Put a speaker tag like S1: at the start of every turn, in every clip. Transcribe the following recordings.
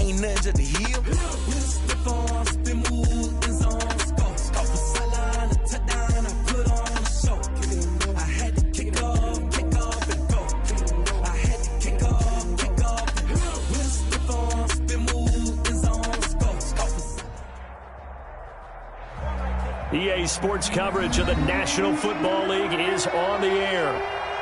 S1: Ain't nothing just to heal. With a stiff arm, spin move, in zone, scope. Scope for sideline, a touchdown, I put on a show. I had to kick off, and go. I had to kick off, and go. With a stiff arm, spin move, in zone, scope. Scope for
S2: EA Sports coverage of the National Football League is on the air.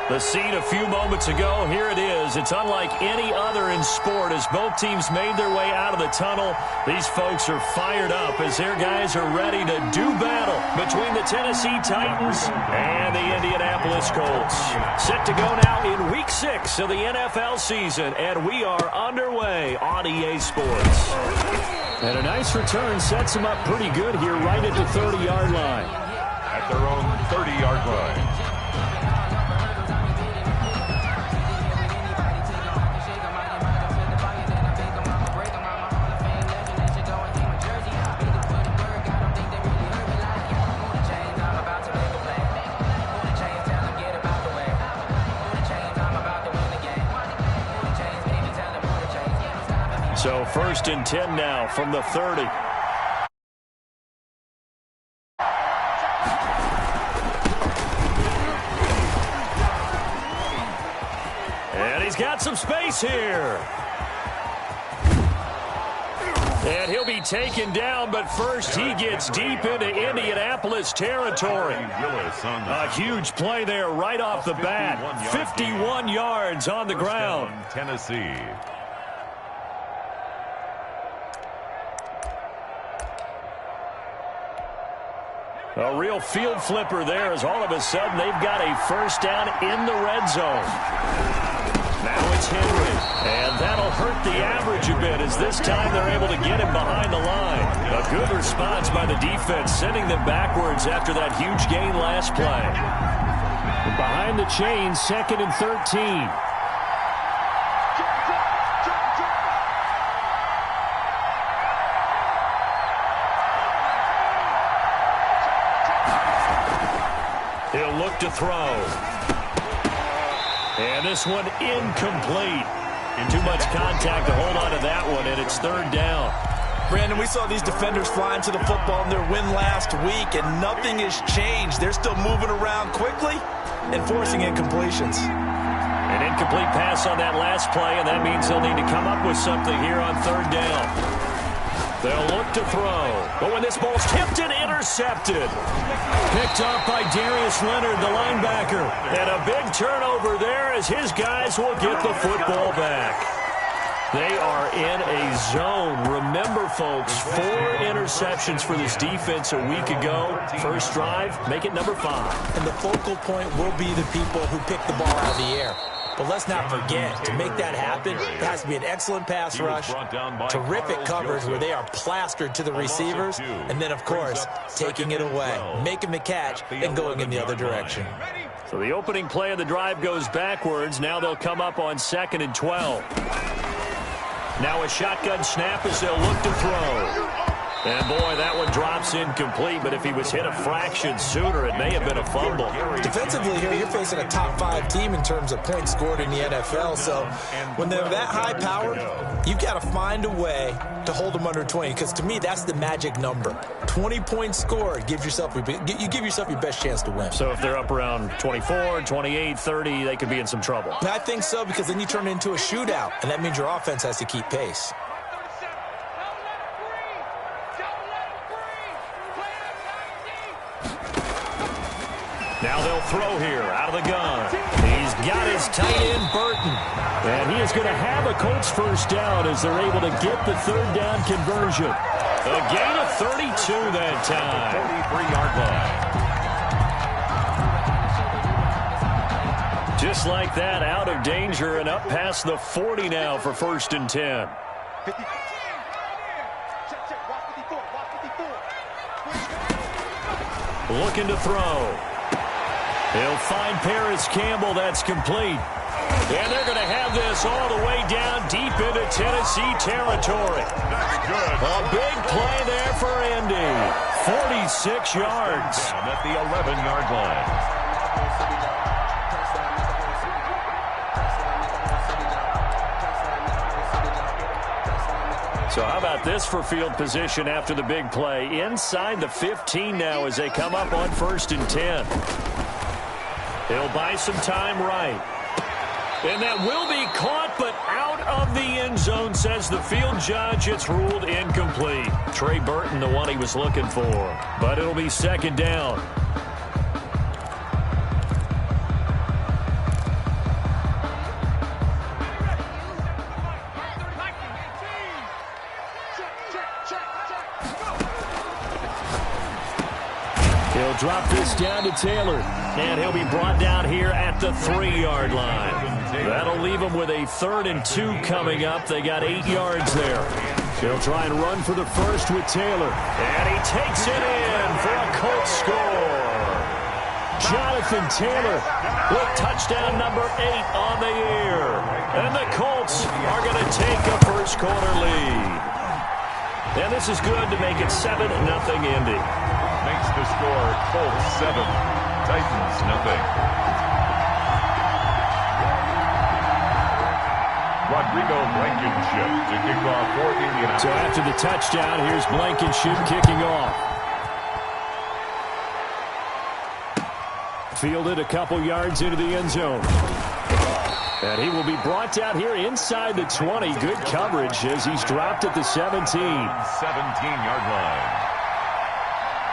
S2: The scene a few moments ago, here it is. It's unlike any other in sport as both teams made their way out of the tunnel. These folks are fired up as their guys are ready to do battle between the Tennessee Titans and the Indianapolis Colts. Set to go now in Week 6 of the NFL season, and we are underway on EA Sports. And a nice return sets them up pretty good here right at the 30-yard line.
S3: At their own 30-yard line.
S2: So 1st and 10 now from the 30. And he's got some space here. And he'll be taken down, but first he gets deep into Indianapolis territory. A huge play there right off the bat. 51 yards on the ground.
S3: Tennessee.
S2: A real field flipper there as all of a sudden they've got a first down in the red zone. Now it's Henry, and that'll hurt the average a bit as this time they're able to get him behind the line. A good response by the defense, sending them backwards after that huge gain last play. Behind the chains, 2nd and 13. He'll look to throw. And this one incomplete. And too much contact to hold on to that one, and it's 3rd down.
S4: Brandon, we saw these defenders flying to the football in their win last week, and nothing has changed. They're still moving around quickly and forcing incompletions.
S2: An incomplete pass on that last play, and that means they'll need to come up with something here on 3rd down. They'll look to throw. But when this ball's tipped and intercepted. Picked off by Darius Leonard, the linebacker. And a big turnover there as his guys will get the football back. They are in a zone. Remember, folks, 4 interceptions for this defense a week ago. First drive, make it number 5.
S5: And the focal point will be the people who pick the ball out of the air. But let's not forget, to make that happen, it has to be an excellent pass rush, terrific coverage where they are plastered to the receivers, and then, of course, taking it away, making the catch, and going in the other direction.
S2: So the opening play of the drive goes backwards. Now they'll come up on 2nd and 12. Now a shotgun snap as they'll look to throw. And, boy, that one drops incomplete, but if he was hit a fraction sooner, it may have been a fumble.
S5: Defensively here, you're facing a top-5 team in terms of points scored in the NFL, so when they're that high-powered, you've got to find a way to hold them under 20, because to me, that's the magic number. 20 points scored, you give yourself your best chance to win.
S2: So if they're up around 24, 28, 30, they could be in some trouble.
S5: I think so, because then you turn it into a shootout, and that means your offense has to keep pace.
S2: Now they'll throw here out of the gun. He's got his tight end, Burton. And he is going to have a Colts first down as they're able to get the 3rd down conversion. A gain of 32 that time. 43-yard line. Just like that, out of danger and up past the 40 now for 1st and 10. Looking to throw. He'll find Paris Campbell. That's complete. And they're going to have this all the way down deep into Tennessee territory. A big play there for Indy. 46 yards.
S3: Down at the 11-yard line.
S2: So how about this for field position after the big play? Inside the 15 now as they come up on 1st and 10. He'll buy some time right. And that will be caught, but out of the end zone, says the field judge. It's ruled incomplete. Trey Burton, the one he was looking for. But it'll be 2nd down. He'll drop this down to Taylor, and he'll be brought down here at the 3-yard line. That'll leave them with a 3rd and 2 coming up. They got 8 yards there. He'll try and run for the first with Taylor, and he takes it in for a Colts score. Jonathan Taylor with touchdown number 8 on the year. And the Colts are going to take a first-quarter lead. And this is good to make it 7-0 Indy.
S3: Makes the score Colts 7, Titans nothing. Rodrigo Blankenship to kick off for Indianapolis.
S2: So after the touchdown, here's Blankenship kicking off. Fielded a couple yards into the end zone. And he will be brought down here inside the 20. Good coverage as he's dropped at the 17.
S3: 17-yard line.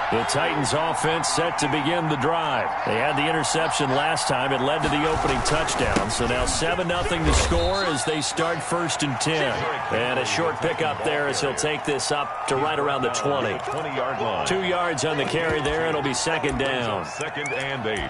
S2: The Titans offense set to begin the drive. They had the interception last time. It led to the opening touchdown. So now 7-0 to score as they start 1st and 10. And a short pickup there as he'll take this up to right around the 20.
S3: 20-yard line.
S2: 2 yards on the carry there. It'll be 2nd down.
S3: 2nd and 8.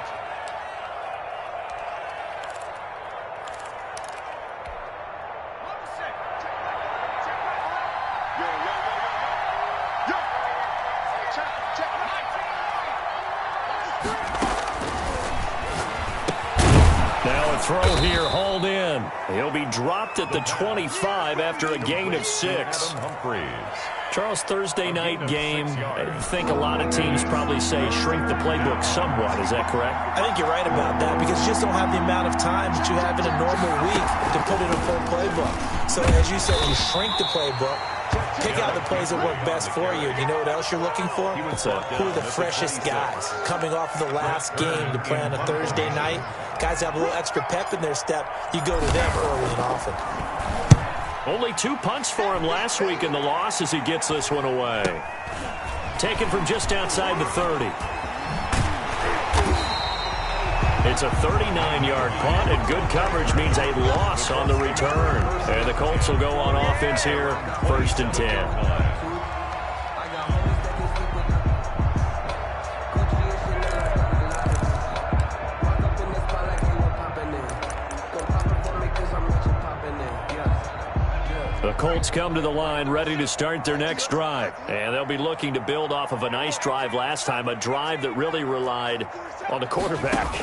S2: Throw here, hauled in. He'll be dropped at the 25 after a gain of 6. Charles, Thursday night game, I think a lot of teams probably say shrink the playbook somewhat. Is that correct?
S5: I think you're right about that because you just don't have the amount of time that you have in a normal week to put in a full playbook. So as you said, you shrink the playbook, pick out the plays that work best for you. You know what else you're looking for? Who are the freshest guys coming off of the last game to play on a Thursday night? Guys have a little extra pep in their step. You go to them early and often.
S2: Only 2 punts for him last week in the loss as he gets this one away. Taken from just outside the 30. It's a 39-yard punt, and good coverage means a loss on the return. And the Colts will go on offense here, 1st and 10. The Colts come to the line ready to start their next drive. And they'll be looking to build off of a nice drive last time, a drive that really relied on the quarterback.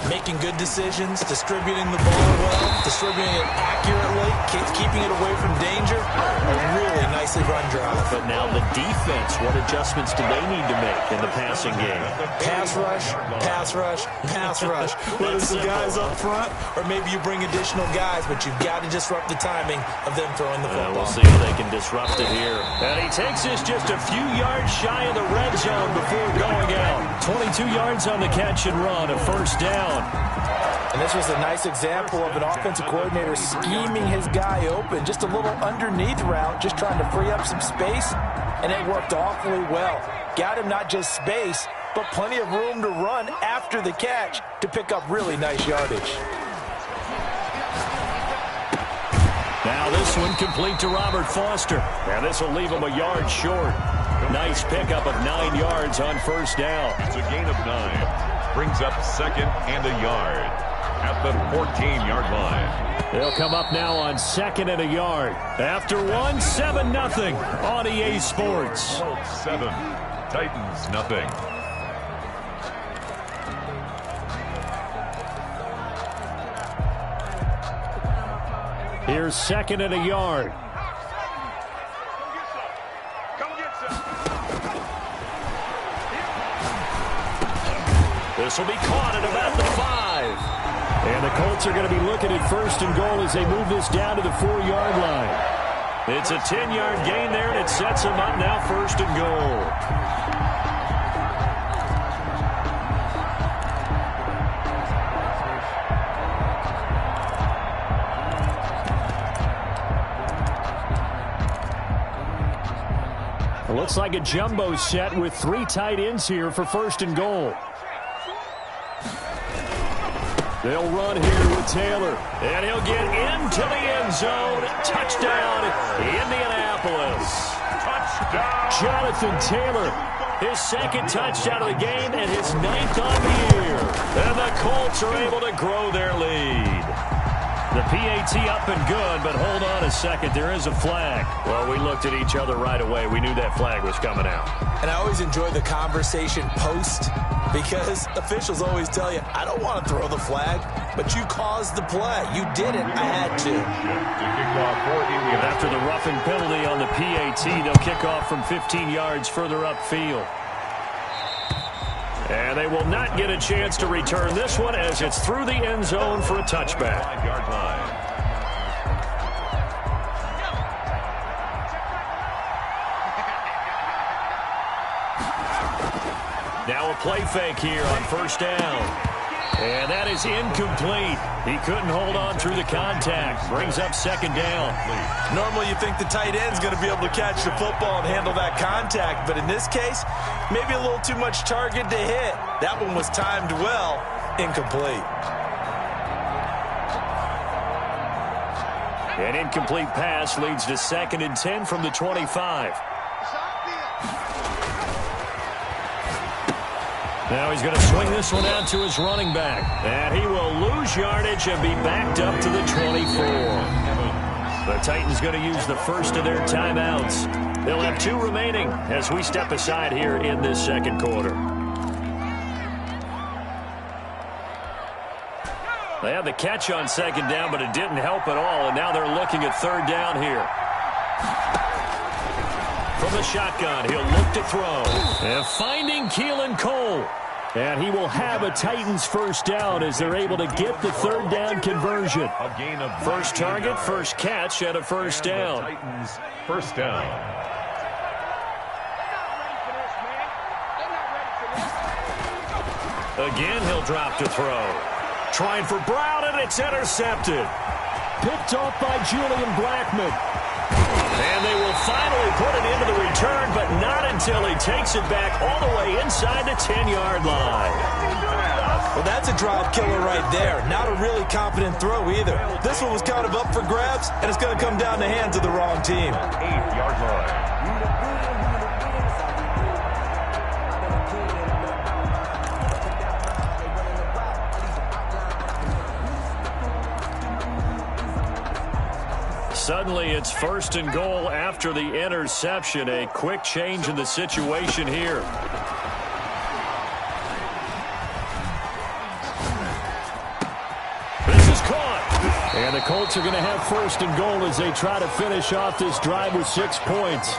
S5: Making good decisions, distributing the ball well, distributing it accurately, keeping it away from danger. A really nicely run drive.
S2: But now the defense, what adjustments do they need to make in the passing game?
S5: Pass rush, pass rush, pass rush. Whether it's the guys up front or maybe you bring additional guys, but you've got to disrupt the timing of them throwing the football.
S2: We'll see if they can disrupt it here. And he takes this just a few yards shy of the red zone before going out. 22 yards on the catch and run, a 1st down.
S5: And this was a nice example of an offensive coordinator scheming his guy open. Just a little underneath route, just trying to free up some space, and it worked awfully well. Got him not just space, but plenty of room to run after the catch to pick up really nice yardage.
S2: Now this one complete to Robert Foster. Now this will leave him a yard short. Nice pickup of 9 yards on 1st down.
S3: It's a gain of 9. Brings up 2nd and a yard at the 14-yard line.
S2: They'll come up now on 2nd and a yard. After 7-0 on EA Sports.
S3: 7, Titans nothing.
S2: Here's 2nd and a yard. This will be caught at about the 5. And the Colts are going to be looking at 1st and goal as they move this down to the 4-yard line. It's a 10-yard gain there, and it sets them up now 1st and goal. It looks like a jumbo set with 3 tight ends here for 1st and goal. They'll run here with Taylor, and he'll get into the end zone. Touchdown, Indianapolis. Touchdown. Jonathan Taylor, his 2nd touchdown of the game and his 9th on the year. And the Colts are able to grow their lead. The PAT up and good, but hold on a second. There is a flag. Well, we looked at each other right away. We knew that flag was coming out.
S5: And I always enjoy the conversation post because officials always tell you, I don't want to throw the flag, but you caused the play. You did it. I had to.
S2: After the roughing penalty on the PAT, they'll kick off from 15 yards further upfield. And they will not get a chance to return this one as it's through the end zone for a touchback.
S3: 5-yard line.
S2: Now a play fake here on 1st down. And that is incomplete. He couldn't hold on through the contact. Brings up 2nd down.
S4: Normally you think the tight end's going to be able to catch the football and handle that contact, but in this case, maybe a little too much target to hit. That one was timed well. Incomplete.
S2: An incomplete pass leads to 2nd and 10 from the 25. Now he's going to swing this one out to his running back. And he will lose yardage and be backed up to the 24. The Titans going to use the first of their timeouts. They'll have 2 remaining as we step aside here in this 2nd quarter. They had the catch on 2nd down, but it didn't help at all. And now they're looking at 3rd down here. From the shotgun, he'll look to throw. And finding Keelan Cole. And he will have a Titans 1st down as they're able to get the 3rd down conversion. First target, first catch, and a 1st down.
S3: Titans 1st down.
S2: Again, he'll drop to throw. Trying for Brown, and it's intercepted. Picked off by Julian Blackmon. And they will finally put it into the return, but not until he takes it back all the way inside the 10-yard line.
S4: Well, that's a drive killer right there. Not a really confident throw either. This one was kind of up for grabs, and it's going to come down the hands of the wrong team.
S3: 8-yard line.
S2: Suddenly, it's 1st and goal after the interception. A quick change in the situation here. This is caught. And the Colts are going to have 1st and goal as they try to finish off this drive with 6 points.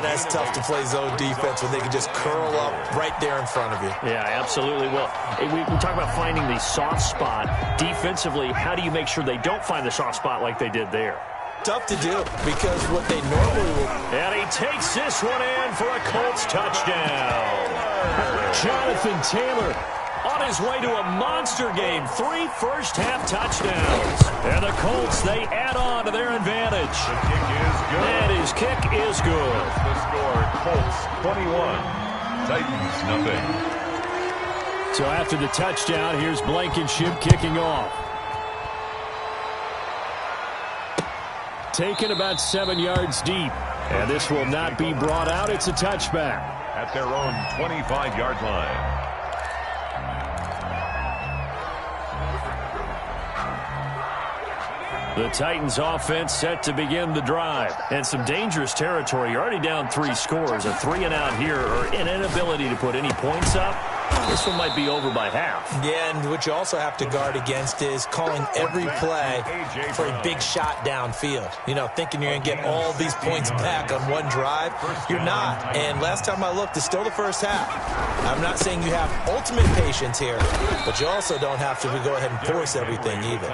S5: That's tough to play zone defense when they can just curl up right there in front of you.
S2: Yeah, absolutely. Well, we talk about finding the soft spot. Defensively, how do you make sure they don't find the soft spot like they did there?
S5: Tough to do because what they normally will.
S2: And he takes this one in for a Colts touchdown. Jonathan Taylor on his way to a monster game. 3 first-half touchdowns. And the Colts, they add on to their advantage.
S3: The kick is good.
S2: And his kick is good.
S3: The score, Colts 21, Titans nothing.
S2: So after the touchdown, here's Blankenship kicking off. Taken about 7 yards deep. And this will not be brought out. It's a touchback.
S3: At their own 25-yard line.
S2: The Titans offense set to begin the drive. And some dangerous territory. You're already down 3 scores. A 3-and-out here or an inability to put any points up. This one might be over by half.
S5: Yeah, and what you also have to guard against is calling every play for a big shot downfield. You know, thinking you're going to get all these points back on one drive. You're not. And last time I looked, it's still the first half. I'm not saying you have ultimate patience here, but you also don't have to go ahead and force everything either.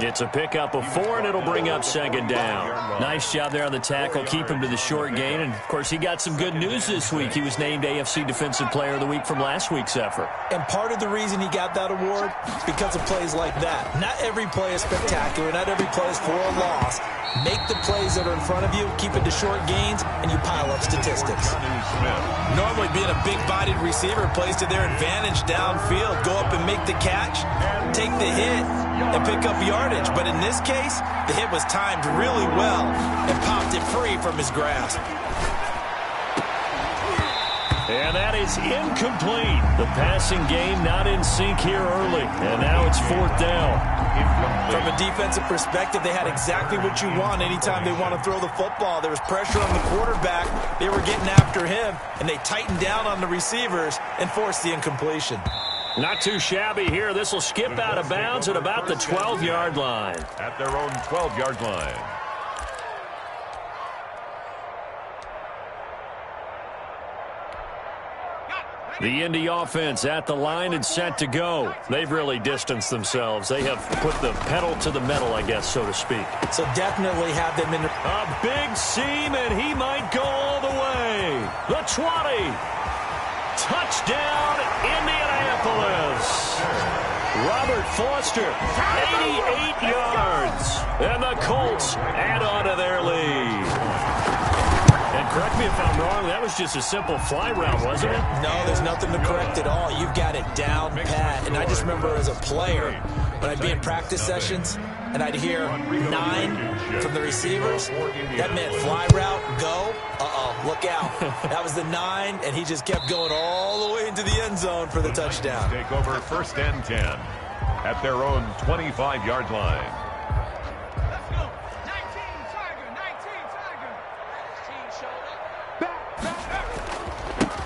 S2: It's a pickup of 4, and it'll bring up second down. Nice job there on the tackle, keep him to the short gain. And, of course, he got some good news this week. He was named AFC Defensive Player of the Week from last week's effort.
S5: And part of the reason he got that award is because of plays like that. Not every play is spectacular. Not every play is for a loss. Make the plays that are in front of you, keep it to short gains, and you pile up statistics.
S4: Normally being a big-bodied receiver plays to their advantage downfield. Go up and make the catch, take the hit, and pick up yardage. But in this case, the hit was timed really well and popped it free from his grasp.
S2: And that is incomplete. The passing game not in sync here early. And now it's 4th down.
S4: From a defensive perspective, they had exactly what you want anytime they want to throw the football. There was pressure on the quarterback. They were getting after him, and they tightened down on the receivers and forced the incompletion.
S2: Not too shabby here. This will skip out of bounds at about the 12-yard line.
S3: At their own 12-yard line.
S2: The Indy offense at the line and set to go. They've really distanced themselves. They have put the pedal to the metal, I guess, so to speak.
S5: So definitely have them in
S2: a big seam, and he might go all the way. The 20. Touchdown, Indianapolis. Robert Foster, 88 yards. And the Colts add on to their lead. And correct me if I'm wrong, that was just a simple fly route, wasn't it?
S5: No, there's nothing to correct at all. You've got it down pat. And I just remember as a player, when I'd be in practice sessions, and I'd hear 9 from the receivers, that meant fly route, go. Look out. That was the 9, and he just kept going all the way into the end zone for the touchdown.
S3: Take over 1st and 10 at their own 25-yard line.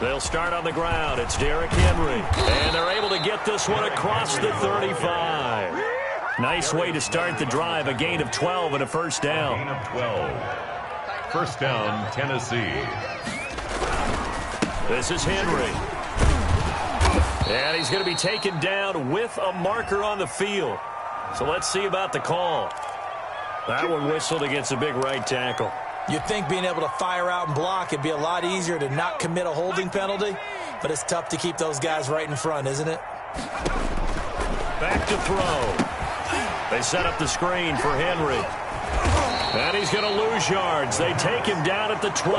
S2: They'll start on the ground. It's Derrick Henry. And they're able to get this one across the 35. Nice way to start the drive. A gain of 12 and a 1st down.
S3: Gain of 12. 1st down, Tennessee.
S2: This is Henry. And he's going to be taken down with a marker on the field. So let's see about the call. That one whistled against a big right tackle.
S5: You'd think being able to fire out and block it'd be a lot easier to not commit a holding penalty, but it's tough to keep those guys right in front, isn't it?
S2: Back to throw. They set up the screen for Henry. And he's going to lose yards. They take him down at the 26.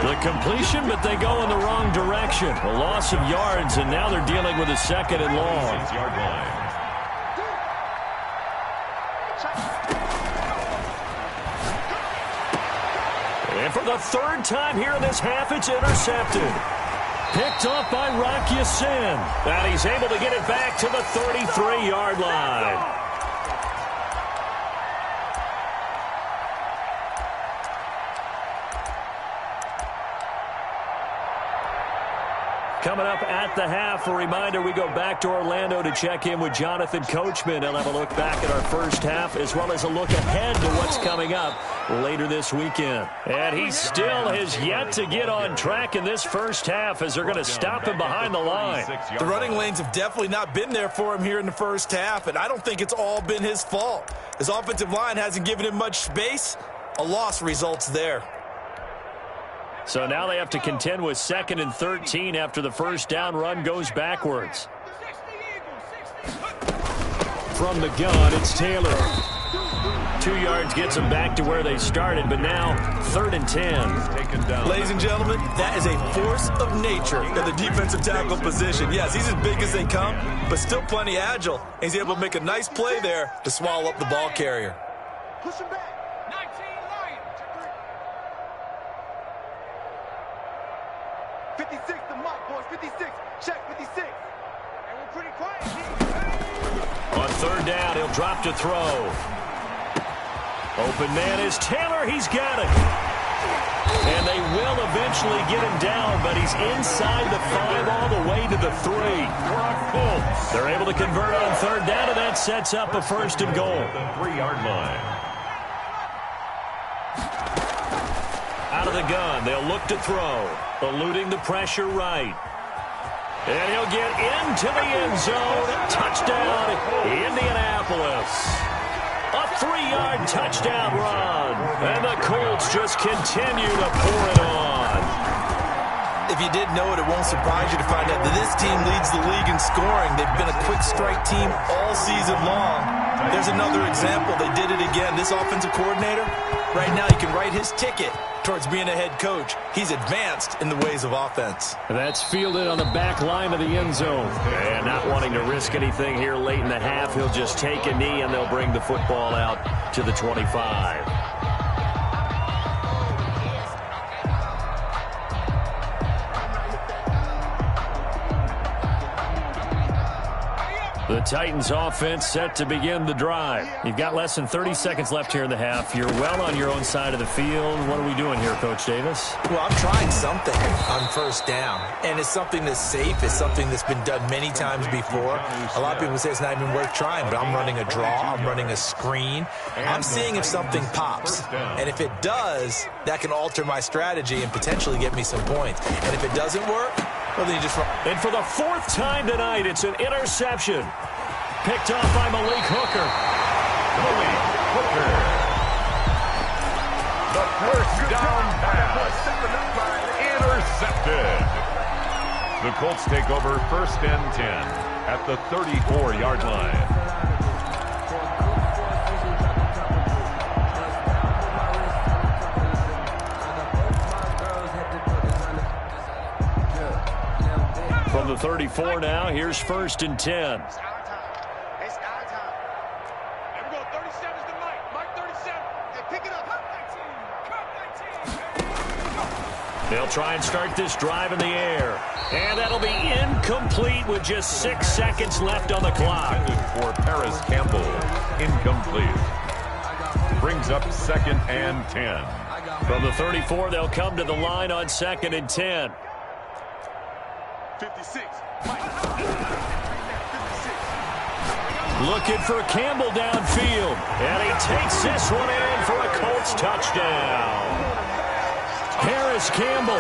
S2: The completion, but they go in the wrong direction. A loss of yards, and now they're dealing with a 2nd and long.
S3: 6-yard line.
S2: And for the 3rd time here in this half, it's intercepted. Picked off by Rock Ya-Sin. And he's able to get it back to the 33-yard line. Coming up at the half, a reminder, we go back to Orlando to check in with Jonathan Coachman. He'll have a look back at our first half as well as a look ahead to what's coming up later this weekend. And he still has yet to get on track in this first half as they're going to stop him behind the line.
S4: The running lanes have definitely not been there for him here in the first half, and I don't think it's all been his fault. His offensive line hasn't given him much space. A loss results there.
S2: So now they have to contend with 2nd and 13 after the first down run goes backwards. From the gun, it's Taylor. 2 yards gets them back to where they started, but now 3rd and 10.
S4: Ladies and gentlemen, that is a force of nature in the defensive tackle position. Yes, he's as big as they come, but still plenty agile. He's able to make a nice play there to swallow up the ball carrier.
S6: Push him back. 56, the mark, boys. 56. Check 56. And we're pretty quiet.
S2: On 3rd down, he'll drop to throw. Open man is Taylor. He's got it. And they will eventually get him down, but he's inside the 5 all the way to the 3. They're able to convert on 3rd down, and that sets up a 1st and goal.
S3: The 3-yard line.
S2: Out of the gun, they'll look to throw. Eluding the pressure right. And he'll get into the end zone. Touchdown, Indianapolis. A 3-yard touchdown run. And the Colts just continue to pour it on.
S4: If you didn't know it, it won't surprise you to find out that this team leads the league in scoring. They've been a quick strike team all season long. There's another example. They did it again. This offensive coordinator, right now he can write his ticket towards being a head coach. He's advanced in the ways of offense.
S2: And that's fielded on the back line of the end zone. And not wanting to risk anything here late in the half, he'll just take a knee and they'll bring the football out to the 25. The Titans offense set to begin the drive. You've got less than 30 seconds left here in the half. You're well on your own side of the field. What are we doing here, Coach Davis?
S5: Well, I'm trying something on first down. And it's something that's safe. It's something that's been done many times before. A lot of people say it's not even worth trying, but I'm running a draw. I'm running a screen. I'm seeing if something pops. And if it does, that can alter my strategy and potentially get me some points. And if it doesn't work, well, then you just run.
S2: And for the 4th time tonight, it's an interception. Picked off by Malik Hooker.
S3: Malik Hooker. The first down pass. Intercepted. The Colts take over 1st and 10 at the 34-yard line.
S2: From the 34 now, here's 1st and 10. They'll try and start this drive in the air. And that'll be incomplete with just 6 seconds left on the clock.
S3: For Paris Campbell, incomplete. Brings up 2nd and 10.
S2: From the 34, they'll come to the line on 2nd and 10.
S6: 56.
S2: Looking for Campbell downfield. And he takes this one in for a Colts touchdown. Paris Campbell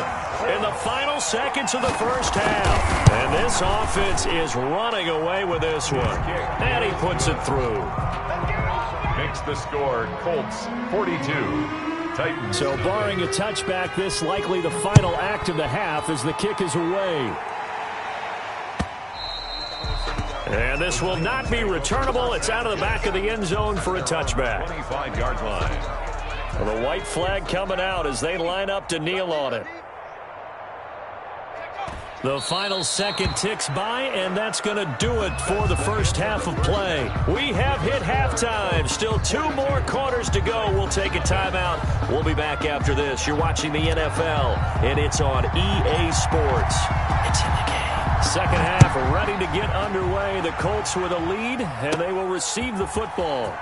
S2: in the final seconds of the first half. And this offense is running away with this one. And he puts it through.
S3: Makes the score Colts 42. Titans.
S2: So barring a touchback, this likely the final act of the half as the kick is away. And this will not be returnable. It's out of the back of the end zone for a touchback.
S3: 25-yard line.
S2: Well, the white flag coming out as they line up to kneel on it. The final second ticks by, and that's going to do it for the first half of play. We have hit halftime. Still 2 more quarters to go. We'll take a timeout. We'll be back after this. You're watching the NFL, and it's on EA Sports. It's in the game. Second half ready to get underway. The Colts with a lead, and they will receive the football.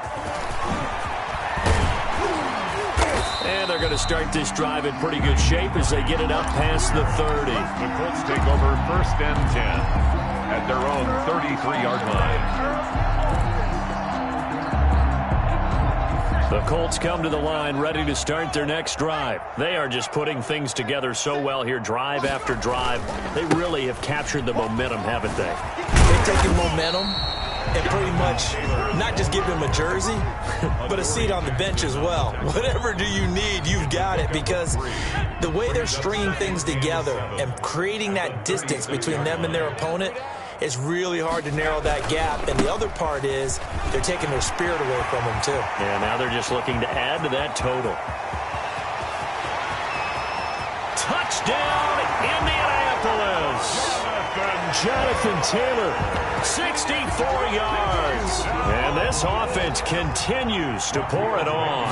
S2: And they're going to start this drive in pretty good shape as they get it up past the 30.
S3: The Colts take over 1st and 10 at their own 33-yard line.
S2: The Colts come to the line ready to start their next drive. They are just putting things together so well here, drive after drive. They really have captured the momentum, haven't they?
S5: They've taken momentum and pretty much not just give him a jersey, but a seat on the bench as well. Whatever do you need, you've got it, because the way they're stringing things together and creating that distance between them and their opponent, it's really hard to narrow that gap. And the other part is they're taking their spirit away from them, too.
S2: And now they're just looking to add to that total. Touchdown, Indianapolis. Jonathan Taylor, 64 yards. And this offense continues to pour it on.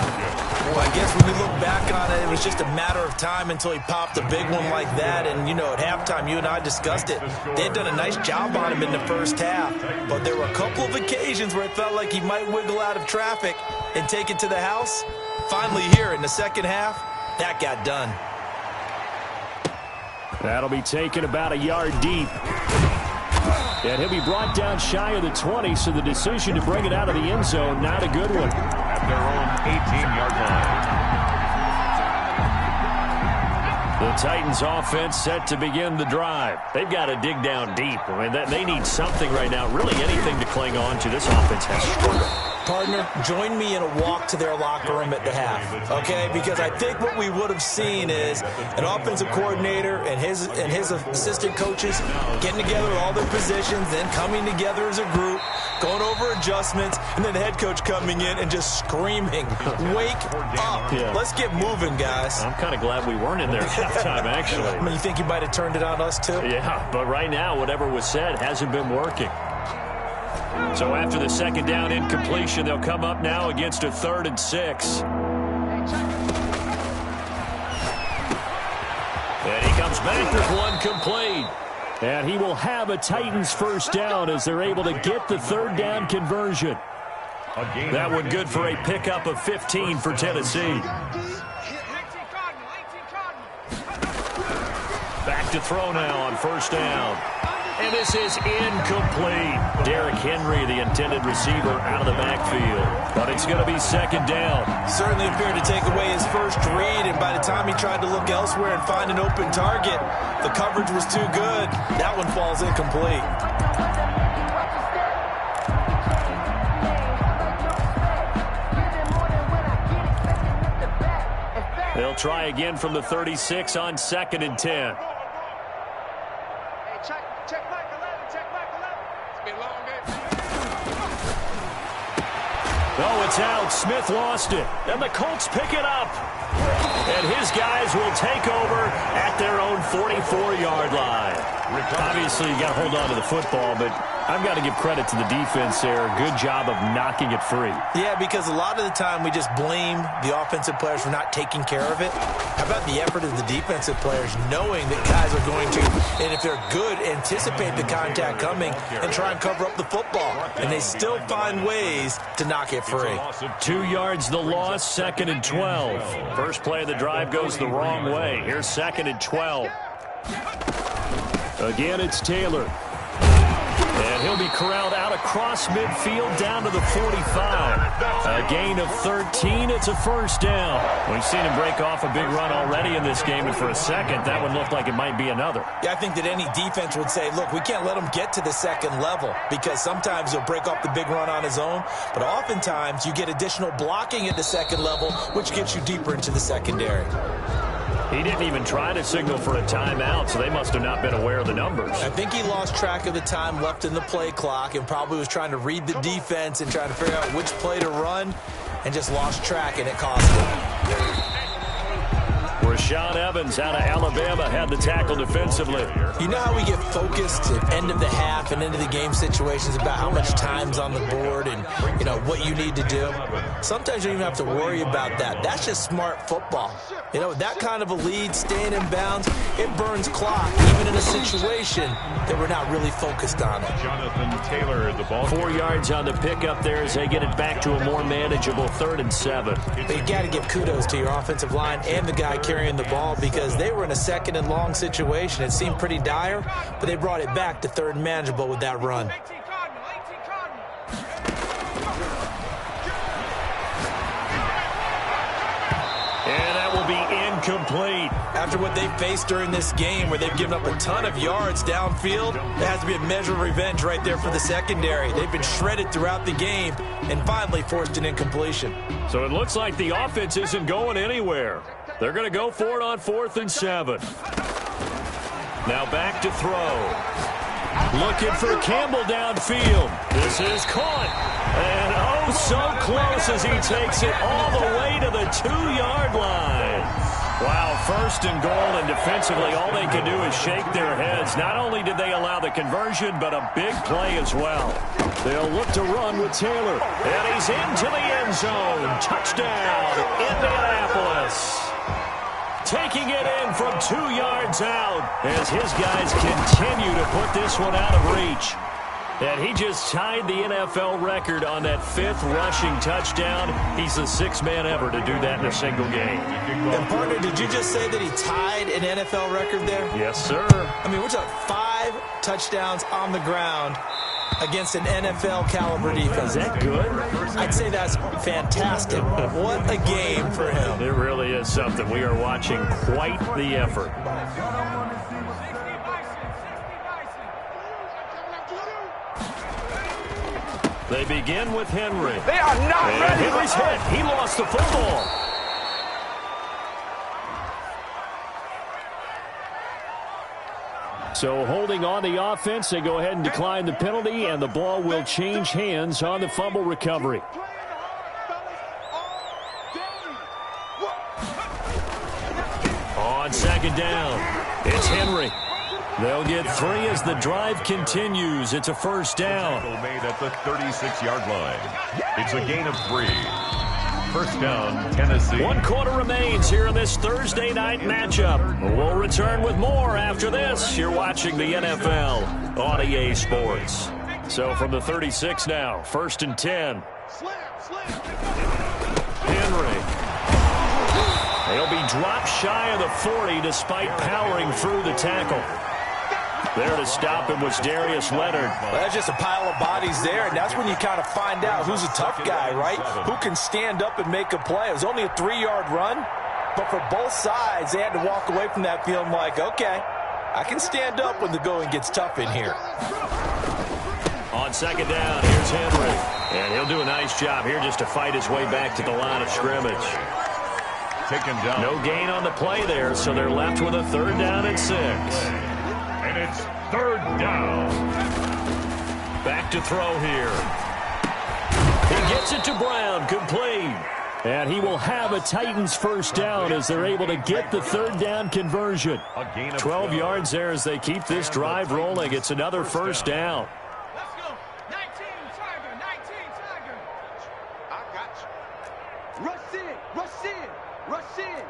S5: Well, I guess when we look back on it, it was just a matter of time until he popped a big one like that. And, you know, at halftime, you and I discussed it. They had done a nice job on him in the first half. But there were a couple of occasions where it felt like he might wiggle out of traffic and take it to the house. Finally here in the second half, that got done.
S2: That'll be taken about a yard deep. And he'll be brought down shy of the 20, so the decision to bring it out of the end zone, not a good one.
S3: At their own 18-yard
S2: The Titans offense set to begin the drive. They've got to dig down deep. I mean, they need something right now, really anything to cling on to. This offense has struggled.
S5: Partner, join me in a walk to their locker room at the half, okay? Because I think what we would have seen is an offensive coordinator and his assistant coaches getting together with all their positions, then coming together as a group, going over adjustments, and then the head coach coming in and just screaming, "Wake up.
S2: Yeah.
S5: Let's get moving, guys."
S2: I'm kind of glad we weren't in there at halftime, actually.
S5: I mean, you think he might have turned it on us, too?
S2: Yeah, but right now, whatever was said hasn't been working. So after the second down incompletion, they'll come up now against a 3rd and 6. And he comes back with one complete. And he will have a Titans first down as they're able to get the 3rd down conversion. That one good for a pickup of 15 for Tennessee. Back to throw now on 1st down. And this is incomplete. Derrick Henry, the intended receiver, out of the backfield. But it's going to be 2nd down.
S5: Certainly appeared to take away his first read, and by the time he tried to look elsewhere and find an open target, the coverage was too good. That one falls incomplete.
S2: They'll try again from the 36 on 2nd and 10.
S6: Check back 11. It's been a long game.
S2: Oh, it's out. Smith lost it. And the Colts pick it up. And his guys will take over at their own 44-yard line. Obviously, you got to hold on to the football, but I've got to give credit to the defense there. Good job of knocking it free.
S5: Yeah, because a lot of the time we just blame the offensive players for not taking care of it. How about the effort of the defensive players knowing that guys are going to, and if they're good, anticipate the contact coming and try and cover up the football. And they still find ways to knock it free.
S2: 2 yards the loss, 2nd and 12. First play of the drive goes the wrong way. Here's 2nd and 12. Again, it's Taylor. And he'll be corralled out across midfield down to the 45. A gain of 13. It's a first down. We've seen him break off a big run already in this game, and for a second, that one looked like it might be another.
S5: Yeah, I think that any defense would say, look, we can't let him get to the 2nd level because sometimes he'll break off the big run on his own, but oftentimes you get additional blocking at the 2nd level, which gets you deeper into the secondary.
S2: He didn't even try to signal for a timeout, so they must have not been aware of the numbers.
S5: I think he lost track of the time left in the play clock and probably was trying to read the defense and trying to figure out which play to run and just lost track, and it cost him.
S2: Rashaan Evans out of Alabama had the tackle defensively.
S5: You know how we get focused at end of the half and into the game situations about how much time's on the board and, you know, what you need to do? Sometimes you don't even have to worry about that. That's just smart football. You know, that kind of a lead, staying in bounds, it burns clock, even in a situation that we're not really focused on it.
S3: Jonathan Taylor, the ball.
S2: 4 yards on the pickup there as they get it back to a more manageable 3rd and 7.
S5: But you got to give kudos to your offensive line and the guy carrying the ball because they were in a 2nd and long situation. It seemed pretty dire, but they brought it back to 3rd and manageable with that run.
S2: And that will be incomplete.
S5: After what they've faced during this game where they've given up a ton of yards downfield, there has to be a measure of revenge right there for the secondary. They've been shredded throughout the game and finally forced an incompletion.
S2: So it looks like the offense isn't going anywhere. They're going to go for it on 4th and 7. Now back to throw. Looking for Campbell downfield. This is caught. And oh, so close as he takes it all the way to the 2-yard line. Wow, 1st and goal, and defensively all they can do is shake their heads. Not only did they allow the conversion, but a big play as well. They'll look to run with Taylor. And he's into the end zone. Touchdown, Indianapolis. Taking it in from 2 yards out as his guys continue to put this one out of reach. And he just tied the NFL record on that 5th rushing touchdown. He's the 6th man ever to do that in a single game.
S5: And, partner, did you just say that he tied an NFL record there?
S2: Yes, sir.
S5: I mean, we're talking 5 touchdowns on the ground against an NFL caliber defense.
S2: Is that good?
S5: I'd say that's fantastic. What a game for him.
S2: It really is something. We are watching quite the effort. They begin with Henry.
S6: They are not ready.
S2: Henry's hit. He lost the football. So holding on the offense, they go ahead and decline the penalty, and the ball will change hands on the fumble recovery. On second down, it's Henry. They'll get 3 as the drive continues. It's a first down.
S3: Made at the 36-yard line. It's a gain of 3. First down, Tennessee.
S2: 1 quarter remains here in this Thursday night matchup. We'll return with more after this. You're watching the NFL on EA Sports. So from the 36 now, 1st and 10. Henry. He'll be dropped shy of the 40 despite powering through the tackle. There to stop him was Darius Leonard.
S5: Well, that's just a pile of bodies there, and that's when you kind of find out who's a tough guy, right? Who can stand up and make a play. It was only a 3-yard run, but for both sides, they had to walk away from that feeling like, okay, I can stand up when the going gets tough in here.
S2: On second down, here's Henry. And he'll do a nice job here just to fight his way back to the line of scrimmage.
S3: Taken down.
S2: No gain on the play there, so they're left with a 3rd down and 6.
S3: And it's 3rd down.
S2: Back to throw here. He gets it to Brown, complete. And he will have a Titans first down as they're able to get the 3rd down conversion. 12 yards there as they keep this drive rolling. It's another first down.
S6: Let's go. 19, Tiger. 19, Tiger. I got you. Rush in. Rush in. Rush in.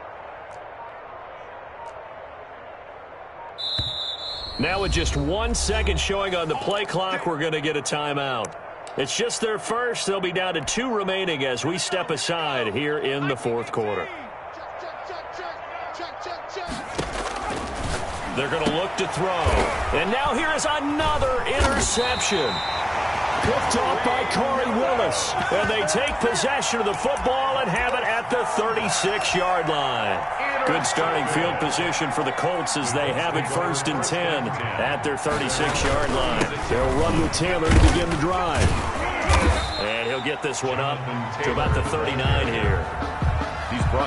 S2: Now with just 1 second showing on the play clock, we're going to get a timeout. It's just their first. They'll be down to 2 remaining as we step aside here in the 4th quarter. They're going to look to throw. And now here is another interception. Picked off by Corey Willis. And they take possession of the football and have it at the 36-yard line. Good starting field position for the Colts as they have it 1st and 10 at their 36-yard line. They'll run with Taylor to begin the drive. And he'll get this one up to about the 39 here.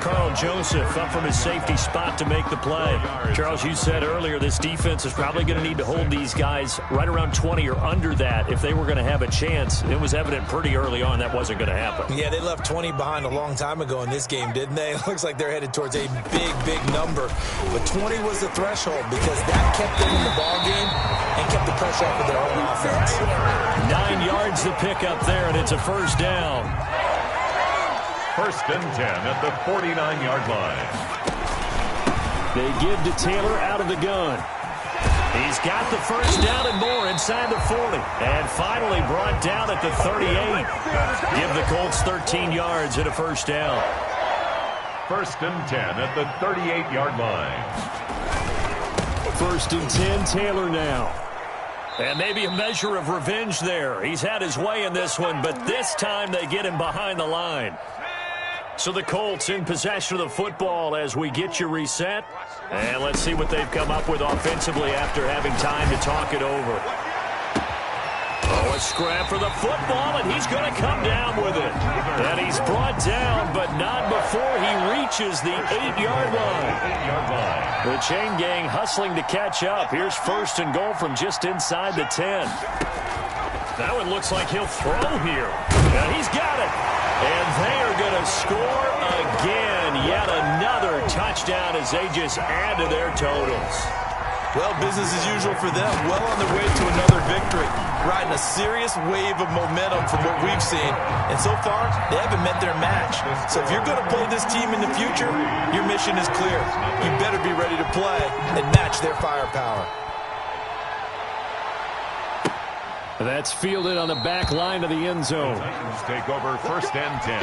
S2: Carl Joseph up from his safety spot to make the play. Charles, you said earlier this defense is probably going to need to hold these guys right around 20 or under that if they were going to have a chance. It was evident pretty early on that wasn't going to happen.
S5: Yeah, they left 20 behind a long time ago in this game, didn't they? It looks like they're headed towards a big, big number. But 20 was the threshold because that kept them in the ballgame and kept the pressure off of their own offense.
S2: 9 yards to pick up there, and it's a first down.
S3: 1st and 10 at the 49-yard line.
S2: They give to Taylor out of the gun. He's got the first down and more inside the 40. And finally brought down at the 38. Give the Colts 13 yards and a first down.
S3: 1st and 10 at the 38-yard line.
S2: 1st and 10, Taylor now. And maybe a measure of revenge there. He's had his way in this one, but this time they get him behind the line. So the Colts in possession of the football as we get you reset. And let's see what they've come up with offensively after having time to talk it over. Oh, a scrap for the football, and he's going to come down with it. And he's brought down, but not before he reaches the 8-yard line. The chain gang hustling to catch up. Here's 1st and goal from just inside the 10. That one looks like he'll throw here. And he's got it. And they are going to score again. Yet another touchdown as they just add to their totals.
S5: Well, business as usual for them. Well on their way to another victory. Riding a serious wave of momentum from what we've seen. And so far, they haven't met their match. So if you're going to play this team in the future, your mission is clear. You better be ready to play and match their firepower.
S2: That's fielded on the back line of the end zone.
S3: Titans take over 1st and 10.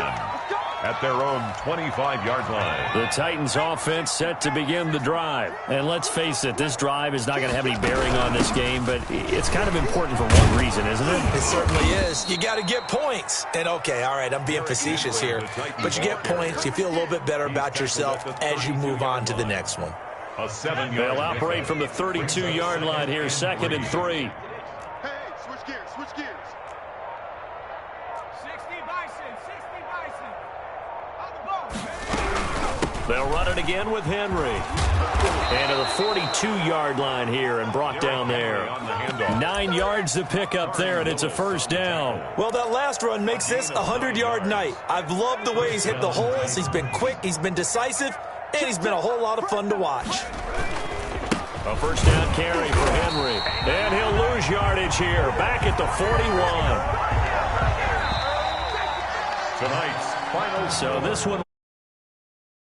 S3: at their own 25-yard line.
S2: The Titans offense set to begin the drive. And let's face it, this drive is not going to have any bearing on this game, but it's kind of important for one reason, isn't it?
S5: It certainly is. You got to get points. And okay, all right, I'm being facetious here, but you get points, you feel a little bit better about yourself as you move on to the next one.
S3: A 7-yard.
S2: They'll operate from the 32-yard line here, 2nd and 3.
S6: Hey, switch gears, switch gears. 60 Bison, 60 Bison. On the ball.
S2: They'll run it again with Henry. And to the 42-yard line here and brought down there. 9 yards to pick up there, and it's a first down.
S5: Well, that last run makes this a 100-yard night. I've loved the way he's hit the holes. He's been quick, he's been decisive, and he's been a whole lot of fun to watch.
S2: A first down carry for Henry. And he'll lose yardage here. Back at the 41.
S3: Tonight's final.
S2: So this one.